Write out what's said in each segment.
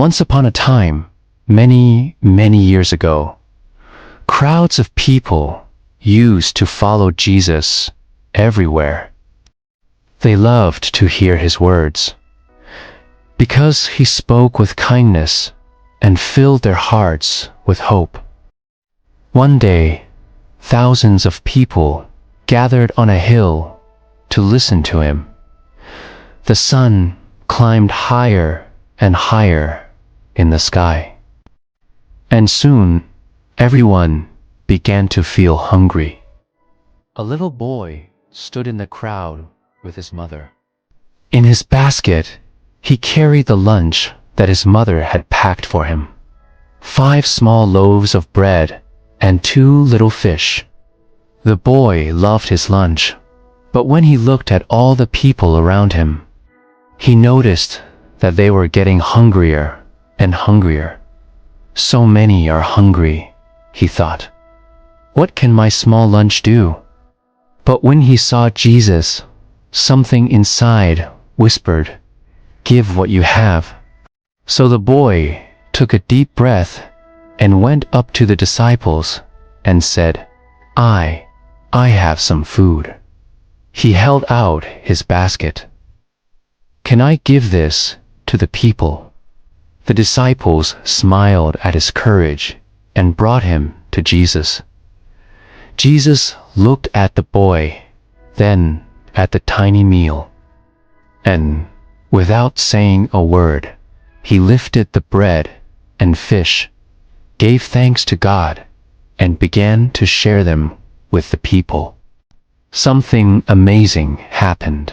Once upon a time, many, many years ago, crowds of people used to follow Jesus everywhere. They loved to hear his words, because he spoke with kindness and filled their hearts with hope. One day, thousands of people gathered on a hill to listen to him. The sun climbed higher and higher in the sky, and soon everyone began to feel hungry. A little boy stood in the crowd with his mother. In his basket, he carried the lunch that his mother had packed for him: 5 small loaves of bread and 2 little fish. The boy loved his lunch, but when he looked at all the people around him, he noticed that they were getting hungrier and hungrier. So many are hungry, he thought. What can my small lunch do? But when he saw Jesus, something inside whispered, "Give what you have." So the boy took a deep breath and went up to the disciples and said, I have some food." He held out his basket. "Can I give this to the people?" The disciples smiled at his courage and brought him to Jesus. Jesus looked at the boy, then at the tiny meal, and without saying a word, he lifted the bread and fish, gave thanks to God, and began to share them with the people. Something amazing happened.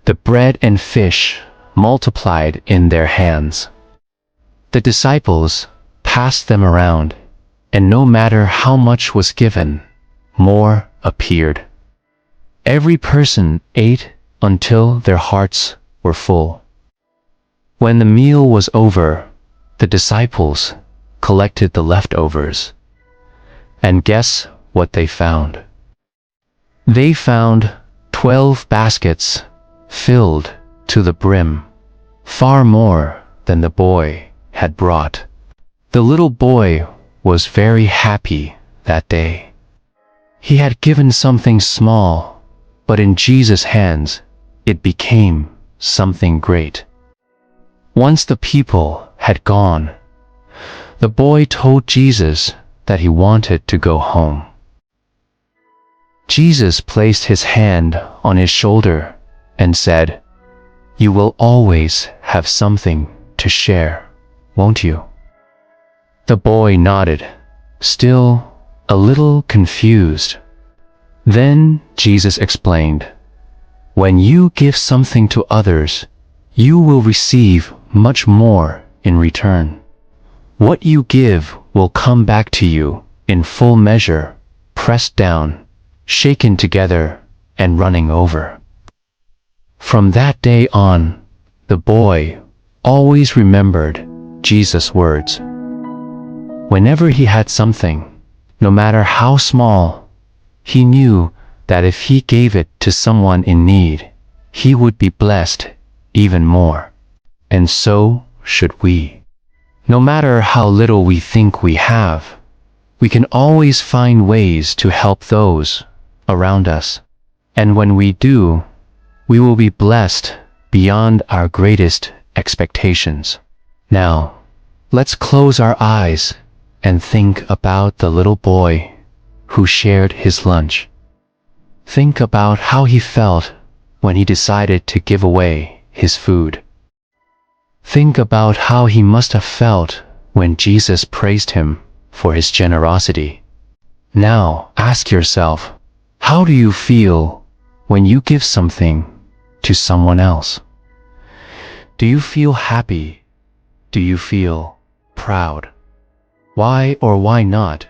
The bread and fish multiplied in their hands. The disciples passed them around, and no matter how much was given, more appeared. Every person ate until their hearts were full. When the meal was over, the disciples collected the leftovers. And guess what they found? They found 12 baskets filled to the brim, far more than the boy had brought. The little boy was very happy that day. He had given something small, but in Jesus' hands, it became something great. Once the people had gone, the boy told Jesus that he wanted to go home. Jesus placed his hand on his shoulder and said, "You will always have something to share, won't you?" The boy nodded, still a little confused. Then Jesus explained, "When you give something to others, you will receive much more in return. What you give will come back to you in full measure, pressed down, shaken together, and running over." From that day on, the boy always remembered Jesus' words. Whenever he had something, no matter how small, he knew that if he gave it to someone in need, he would be blessed even more. And so should we. No matter how little we think we have, we can always find ways to help those around us. And when we do, we will be blessed beyond our greatest expectations. Now, let's close our eyes and think about the little boy who shared his lunch. Think about how he felt when he decided to give away his food. Think about how he must have felt when Jesus praised him for his generosity. Now ask yourself, how do you feel when you give something to someone else? Do you feel happy? Do you feel proud? Why or why not?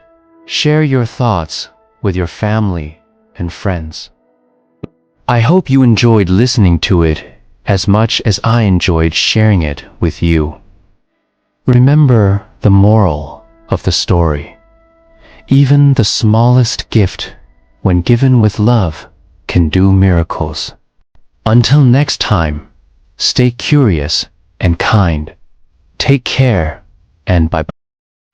Share your thoughts with your family and friends. I hope you enjoyed listening to it as much as I enjoyed sharing it with you. Remember the moral of the story. Even the smallest gift, when given with love, can do miracles. Until next time, stay curious and kind. Take care, and bye-bye.